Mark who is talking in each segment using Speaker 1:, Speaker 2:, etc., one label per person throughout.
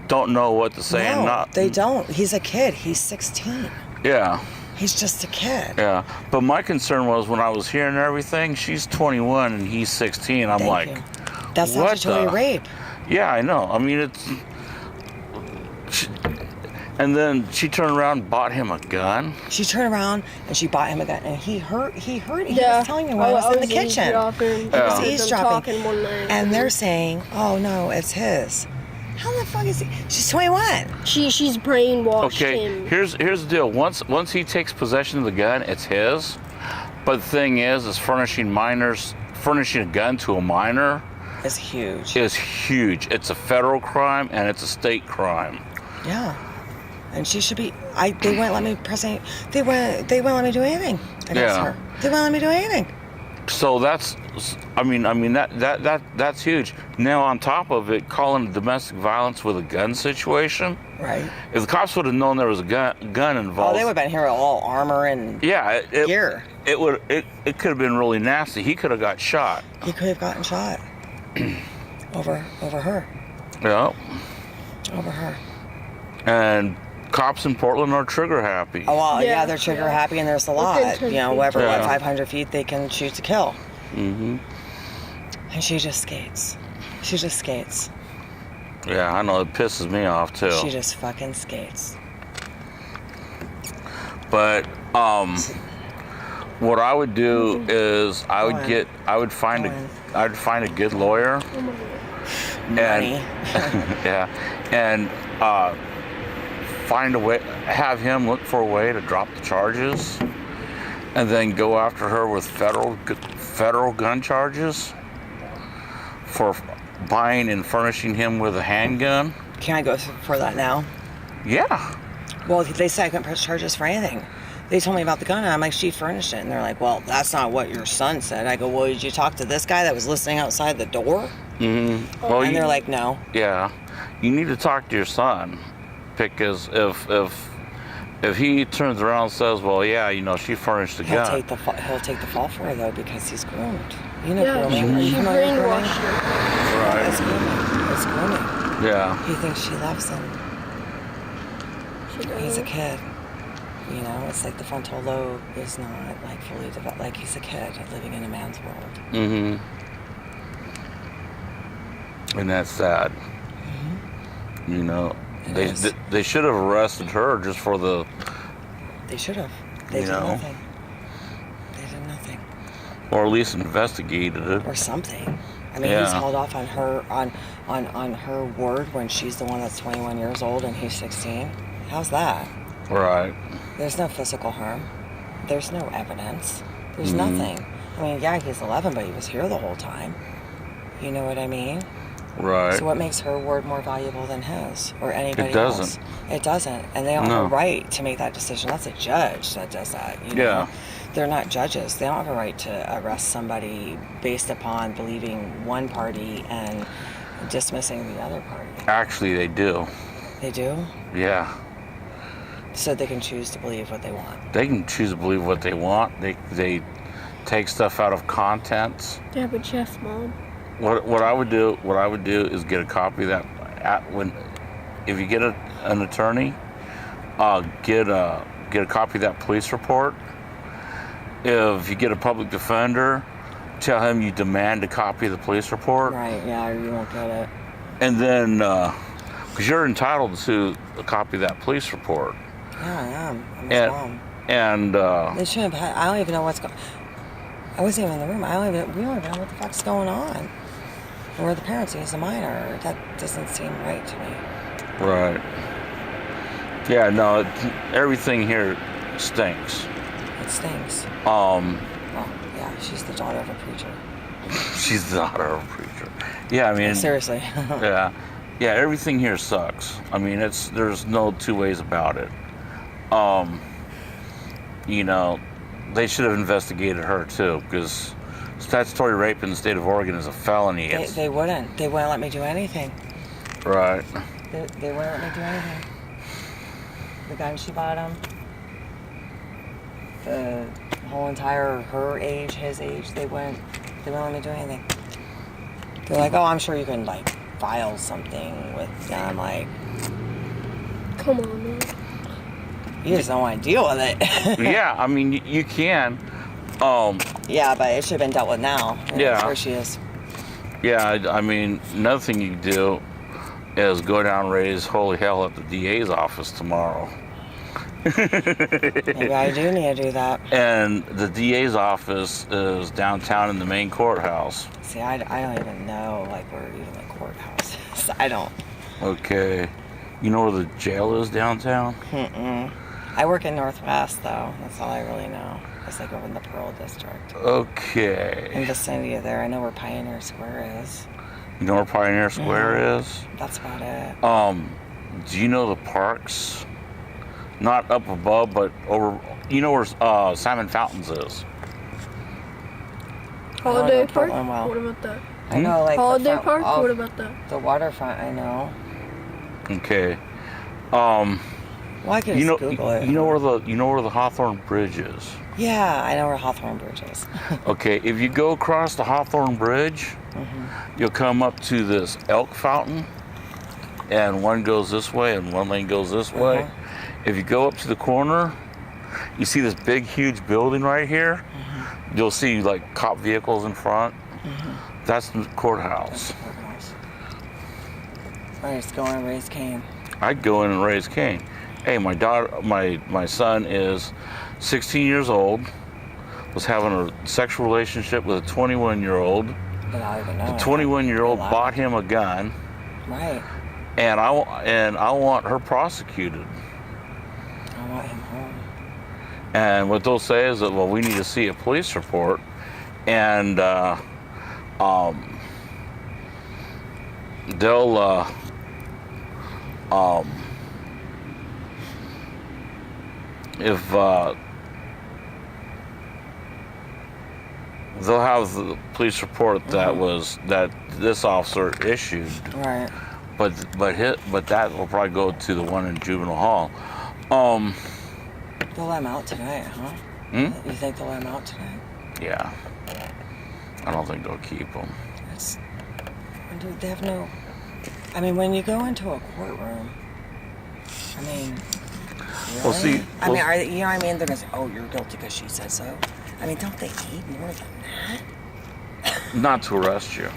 Speaker 1: don't know what to say.
Speaker 2: No,
Speaker 1: Not
Speaker 2: they don't. He's a kid. He's 16.
Speaker 1: Yeah.
Speaker 2: He's just a kid.
Speaker 1: Yeah, but my concern was when I was hearing everything, she's 21 and he's 16. I'm
Speaker 2: Thank
Speaker 1: like,
Speaker 2: you. That's
Speaker 1: what
Speaker 2: statutory
Speaker 1: the-
Speaker 2: rape.
Speaker 1: Yeah, I know. I mean, it's... And then she turned around and bought him a gun.
Speaker 2: She turned around and she bought him a gun, and he heard. He
Speaker 3: Yeah.
Speaker 2: was telling me when I was in the kitchen.
Speaker 3: Eavesdropping.
Speaker 1: Yeah.
Speaker 2: He was eavesdropping.
Speaker 3: Talking one night.
Speaker 2: And they're saying, "Oh no, it's his." How the fuck is he? She's 21.
Speaker 3: She's brainwashed
Speaker 1: Okay,
Speaker 3: him.
Speaker 1: here's the deal. Once he takes possession of the gun, it's his. But the thing is furnishing a gun to a minor
Speaker 2: It's huge.
Speaker 1: is huge. It's a federal crime and it's a state crime.
Speaker 2: Yeah. And she should be. They wouldn't let me press any. They wouldn't let me do anything against
Speaker 1: Yeah.
Speaker 2: her. They wouldn't let me do anything.
Speaker 1: So that's that's huge. Now on top of it, calling it domestic violence with a gun situation.
Speaker 2: Right.
Speaker 1: If the cops would have known there was a gun
Speaker 2: Oh,
Speaker 1: involved,
Speaker 2: they would have been here with all armor and
Speaker 1: yeah,
Speaker 2: gear.
Speaker 1: it could have been really nasty. He could have got shot.
Speaker 2: He could have gotten shot. over her.
Speaker 1: Yeah.
Speaker 2: Over her.
Speaker 1: And cops in Portland are trigger happy.
Speaker 2: Oh, well, yeah,
Speaker 3: Yeah.
Speaker 2: they're trigger happy, and there's a
Speaker 3: Within
Speaker 2: lot.
Speaker 3: 10
Speaker 2: You know,
Speaker 3: feet.
Speaker 2: every
Speaker 1: Yeah.
Speaker 2: 500 feet they can shoot to kill.
Speaker 1: Mm-hmm.
Speaker 2: And she just skates. She just skates.
Speaker 1: Yeah, I know, it pisses me off too.
Speaker 2: She just fucking skates.
Speaker 1: But what I would do is I would find a good lawyer.
Speaker 2: Money.
Speaker 1: Yeah, and find a way, have him look for a way to drop the charges, and then go after her with federal gun charges for buying and furnishing him with a handgun.
Speaker 2: Can I go for that now?
Speaker 1: Yeah.
Speaker 2: Well, they said I couldn't press charges for anything. They told me about the gun, and I'm like, she furnished it. And they're like, well, that's not what your son said. I go, well, did you talk to this guy that was listening outside the door?
Speaker 1: Mm-hmm. Well,
Speaker 2: And they're like, no.
Speaker 1: yeah, you need to talk to your son, because if he turns around and says, well, yeah, you know, she furnished the
Speaker 2: He'll
Speaker 1: gun.
Speaker 2: take the fall for her, though, because he's groomed. You know
Speaker 3: Yeah,
Speaker 2: grooming. Are you
Speaker 3: she
Speaker 2: familiar with grooming?
Speaker 3: brainwashed him.
Speaker 2: It's grooming. It's grooming.
Speaker 1: Yeah.
Speaker 2: He thinks she loves him.
Speaker 3: She
Speaker 2: He's a
Speaker 3: doesn't.
Speaker 2: kid. You know, it's like the frontal lobe is not like fully developed. Like he's a kid living in a man's world.
Speaker 1: Mm-hmm. And that's sad.
Speaker 2: Mm-hmm.
Speaker 1: You know,
Speaker 2: It
Speaker 1: they
Speaker 2: is.
Speaker 1: they should have arrested her just for the,
Speaker 2: They should have. They
Speaker 1: You
Speaker 2: did
Speaker 1: know.
Speaker 2: nothing. They did nothing.
Speaker 1: or at least investigated it.
Speaker 2: Or something. I mean,
Speaker 1: Yeah.
Speaker 2: he's held off on her on her word when she's the one that's 21 years old and he's 16. How's that?
Speaker 1: Right.
Speaker 2: There's no physical harm. There's no evidence. There's
Speaker 1: Mhm.
Speaker 2: nothing. I mean, yeah, he's 11, but he was here the whole time. You know what I mean?
Speaker 1: Right.
Speaker 2: So what makes her word more valuable than his or anybody
Speaker 1: It doesn't.
Speaker 2: else? It doesn't. And they don't have
Speaker 1: No.
Speaker 2: a right to make that decision. That's a judge that does that. You know?
Speaker 1: Yeah.
Speaker 2: They're not judges. They don't have a right to arrest somebody based upon believing one party and dismissing the other party.
Speaker 1: Actually, they do.
Speaker 2: They do?
Speaker 1: Yeah.
Speaker 2: So they can choose to believe what they want.
Speaker 1: They can choose to believe what they want. They take stuff out of content.
Speaker 3: Yeah, but Jeff, Mom.
Speaker 1: What I would do is get a copy of that if you get an attorney, get a copy of that police report. If you get a public defender, tell him you demand a copy of the police report.
Speaker 2: Right, yeah, or you won't get it.
Speaker 1: And then, because you're entitled to a copy of that police report.
Speaker 2: Yeah, I am. I'm his mom.
Speaker 1: And
Speaker 2: They should have had, I don't even know what's going I wasn't even in the room. We don't even know what the fuck's going on. And we're the parents, he's a minor. That doesn't seem right to me.
Speaker 1: right. Yeah, no, everything here stinks.
Speaker 2: It stinks.
Speaker 1: Well,
Speaker 2: Well, yeah, she's the daughter of a preacher.
Speaker 1: she's the daughter of a preacher. Yeah, I mean,
Speaker 2: Seriously.
Speaker 1: yeah, everything here sucks. I mean, there's no two ways about it. You know, they should have investigated her too, because statutory rape in the state of Oregon is a felony.
Speaker 2: They wouldn't. They wouldn't let me do anything.
Speaker 1: Right.
Speaker 2: They wouldn't let me do anything. The gun she bought him, the whole entire her age, his age, they wouldn't let me do anything. They're like, oh, I'm sure you can file something with them. Like,
Speaker 3: Come on, man.
Speaker 2: you just don't want to deal with it.
Speaker 1: Yeah, I mean, you can.
Speaker 2: Yeah, but it should have been dealt with now.
Speaker 1: Yeah.
Speaker 2: That's where she is.
Speaker 1: Yeah, I mean, another thing you can do is go down and raise holy hell at the DA's office tomorrow.
Speaker 2: Maybe I do need to do that.
Speaker 1: And the DA's office is downtown in the main courthouse.
Speaker 2: See, I don't even know, like, where even the courthouse is. I don't.
Speaker 1: Okay. You know where the jail is downtown?
Speaker 2: I work in Northwest, though. That's all I really know. It's like over in the Pearl District.
Speaker 1: Okay.
Speaker 2: In the vicinity of there. I know where Pioneer Square is.
Speaker 1: You know where Pioneer Square is?
Speaker 2: That's about it.
Speaker 1: Do you know the parks? Not up above, but over. You know where Simon Fountains is?
Speaker 3: Holiday
Speaker 2: know
Speaker 3: Park?
Speaker 2: Portland well.
Speaker 3: What about that?
Speaker 2: I know, like,
Speaker 3: Holiday
Speaker 2: the front,
Speaker 3: Park?
Speaker 2: all-
Speaker 3: What about that?
Speaker 2: the waterfront, I know.
Speaker 1: Okay.
Speaker 2: Well, I could
Speaker 1: You
Speaker 2: just
Speaker 1: know.
Speaker 2: Google it.
Speaker 1: You know where the Hawthorne Bridge is.
Speaker 2: Yeah, I know where Hawthorne Bridge is.
Speaker 1: Okay. If you go across the Hawthorne Bridge, you'll come up to this elk fountain, and one goes this way and one lane goes this way. If you go up to the corner, you see this big, huge building right here. You'll see like cop vehicles in front. That's the courthouse.
Speaker 2: I just go and raise Cain.
Speaker 1: I'd go in and raise Cain. Hey, my daughter, my son is 16 years old. Was having a sexual relationship with a 21-year-old.
Speaker 2: Without even knowing.
Speaker 1: The 21-year-old
Speaker 2: Wow.
Speaker 1: bought him a gun,
Speaker 2: Right.
Speaker 1: and I want her prosecuted.
Speaker 2: I want him home.
Speaker 1: And what they'll say is that, well, we need to see a police report, and they'll if they'll have the police report that this officer issued,
Speaker 2: Right.
Speaker 1: but that will probably go to the one in juvenile hall.
Speaker 2: They'll let him out tonight, huh? You think they'll let him out tonight?
Speaker 1: Yeah, I don't think they'll keep him.
Speaker 2: It's, dude, they have no. I mean, when you go into a courtroom, I mean, really?
Speaker 1: Well, see,
Speaker 2: I mean, are they, you know what I mean? They're gonna say, "Oh, you're guilty because she said so." I mean, don't they need more than that?
Speaker 1: Not to arrest you.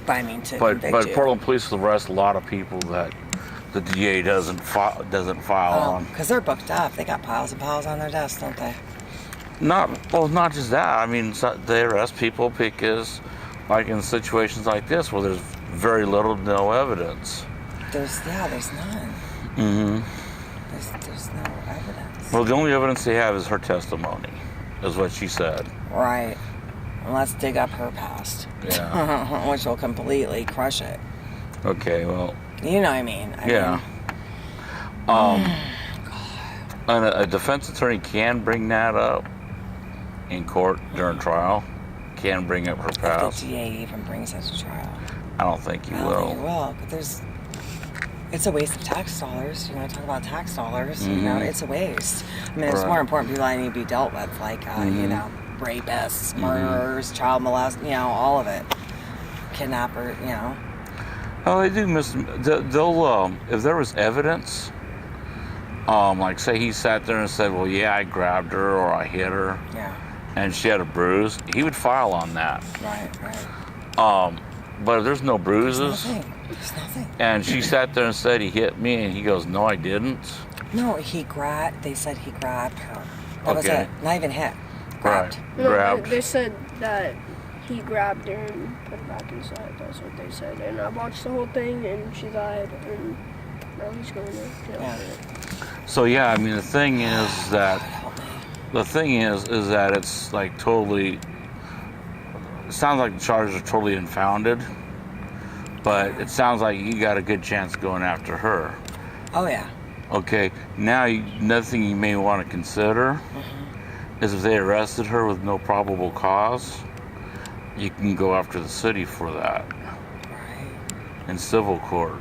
Speaker 2: But I mean, to
Speaker 1: But
Speaker 2: convict you.
Speaker 1: Portland police will arrest a lot of people that the DA doesn't file on.
Speaker 2: Because they're booked up. They got piles and piles on their desk, don't they?
Speaker 1: Not just that. I mean, they arrest people because, like in situations like this where there's very little to no evidence.
Speaker 2: There's none. There's no evidence.
Speaker 1: Well, the only evidence they have is her testimony, is what she said.
Speaker 2: Right. And let's dig up her past.
Speaker 1: Yeah.
Speaker 2: Which will completely crush it.
Speaker 1: Okay. Well.
Speaker 2: You know what I mean?
Speaker 1: Yeah. And a defense attorney can bring that up in court during trial. Can bring up her
Speaker 2: If
Speaker 1: past.
Speaker 2: the DA even brings it to trial.
Speaker 1: I don't think you
Speaker 2: I don't
Speaker 1: will.
Speaker 2: think it will. But it's a waste of tax dollars. You want to talk about tax dollars? You know, it's a waste. I mean, there's
Speaker 1: Right.
Speaker 2: more important people that need to be dealt with, like you know, rapists, murderers, child molesters, you know, all of it. Kidnapper, you know.
Speaker 1: Oh, they do miss. They'll if there was evidence, like say he sat there and said, "Well, yeah, I grabbed her or I hit her,
Speaker 2: Yeah.
Speaker 1: and she had a bruise," he would file on that.
Speaker 2: Right.
Speaker 1: But if there's no bruises,
Speaker 2: There's nothing.
Speaker 1: and she sat there and said he hit me, and he goes, "No, I didn't."
Speaker 2: No, they said he grabbed her. That was
Speaker 1: Okay.
Speaker 2: it. Not even hit. Grabbed.
Speaker 1: Right.
Speaker 3: No,
Speaker 1: Grabbed.
Speaker 3: they said that he grabbed her and put her back inside. That's what they said. And I watched the whole thing, and she died, and now he's going to jail.
Speaker 2: Yeah.
Speaker 1: So yeah, I mean the thing is that
Speaker 2: Help me.
Speaker 1: is that it's like totally. It sounds like the charges are totally unfounded, but it sounds like you got a good chance going after her.
Speaker 2: Oh yeah.
Speaker 1: Okay, now another thing you may want to consider is if they arrested her with no probable cause, you can go after the city for that
Speaker 2: Right.
Speaker 1: in civil court.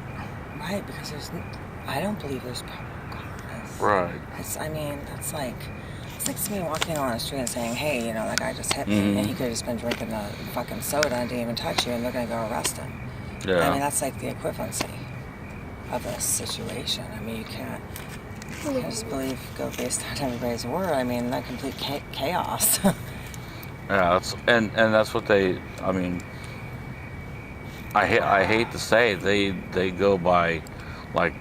Speaker 2: Right, because I don't believe there's probable cause.
Speaker 1: Right.
Speaker 2: I mean, it's like me walking on the street and saying, "Hey, you know, that guy just hit me," and he could have just been drinking a fucking soda and didn't even touch you, and they're gonna go arrest him.
Speaker 1: Yeah.
Speaker 2: I mean, that's like the equivalency of this situation. I mean, you can't just go based on everybody's word. I mean, that complete chaos.
Speaker 1: Yeah, that's what they. I mean, I hate to say it, they go by, like,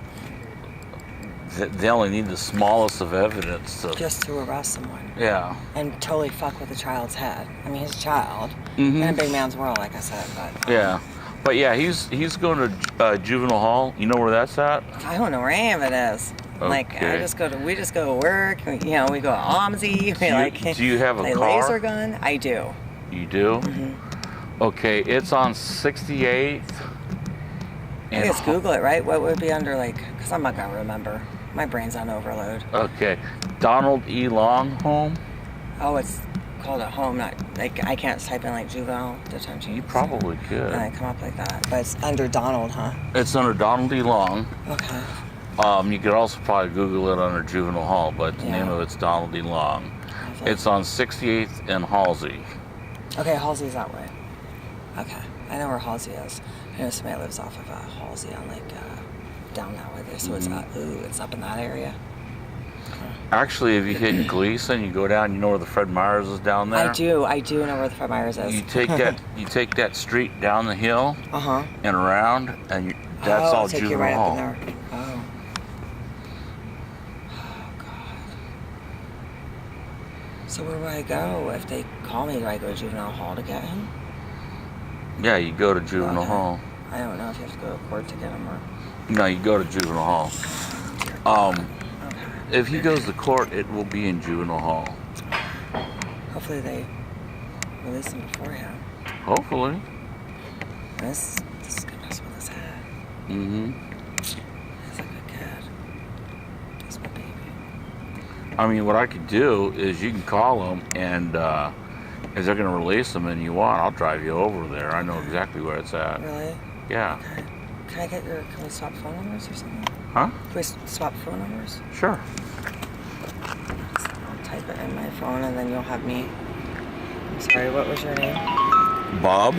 Speaker 1: they only need the smallest of evidence to.
Speaker 2: Just to arrest someone.
Speaker 1: Yeah.
Speaker 2: And totally fuck with a child's head. I mean, he's a child
Speaker 1: Mhm.
Speaker 2: in a big man's world, like I said. But
Speaker 1: Yeah, but yeah, he's going to juvenile hall. You know where that's at?
Speaker 2: I don't know where any of it is. Like,
Speaker 1: Okay.
Speaker 2: we just go to work. We go to OMSI.
Speaker 1: Do you have a
Speaker 2: play
Speaker 1: car?
Speaker 2: laser gun. I do.
Speaker 1: You do?
Speaker 2: Mm-hmm.
Speaker 1: Okay, it's on 68th.
Speaker 2: I guess Google it, right? What would be under, like, because I'm not going to remember. My brain's on overload.
Speaker 1: Okay, Donald E. Long home.
Speaker 2: Oh, it's called a home, not, like, I can't type in, like, juvenile detention.
Speaker 1: You probably could.
Speaker 2: And I come up like that. But it's under Donald, huh?
Speaker 1: It's under Donald E. Long.
Speaker 2: Okay.
Speaker 1: You could also probably Google it under juvenile hall, but the name of it's Donald E. Long.
Speaker 2: Lovely.
Speaker 1: It's on 68th and Halsey.
Speaker 2: Okay, Halsey's that way. Okay, I know where Halsey is. I know somebody lives off of Halsey on like down that way there. So it's up in that area.
Speaker 1: Actually, if you hit Gleason, you go down. You know where the Fred Meyers is down there.
Speaker 2: I do know where the Fred Meyers is.
Speaker 1: You take that street down the hill
Speaker 2: Uh-huh.
Speaker 1: and around, and that's all
Speaker 2: I'll take
Speaker 1: juvenile
Speaker 2: you right
Speaker 1: hall.
Speaker 2: up in there. Oh. Oh God. So where do I go if they call me? Do I go to juvenile hall to get him?
Speaker 1: Yeah, you go to juvenile
Speaker 2: Okay.
Speaker 1: hall.
Speaker 2: I don't know if you have to go to court to get him or.
Speaker 1: No, you go to juvenile hall.
Speaker 2: Okay.
Speaker 1: If he goes to court, it will be in juvenile hall.
Speaker 2: Hopefully they release him beforehand.
Speaker 1: Hopefully.
Speaker 2: This is gonna mess with his head.
Speaker 1: Mm-hmm.
Speaker 2: He's like a kid. He's my baby.
Speaker 1: I mean, what I could do is you can call them, and if they're going to release them and you want, I'll drive you over there. I know exactly where it's at.
Speaker 2: Really?
Speaker 1: Yeah.
Speaker 2: Okay. Can we swap phone numbers or something?
Speaker 1: Huh?
Speaker 2: Can we swap phone numbers?
Speaker 1: Sure.
Speaker 2: I'll type it in my phone and then you'll have me. I'm sorry, what was your name?
Speaker 1: Bob.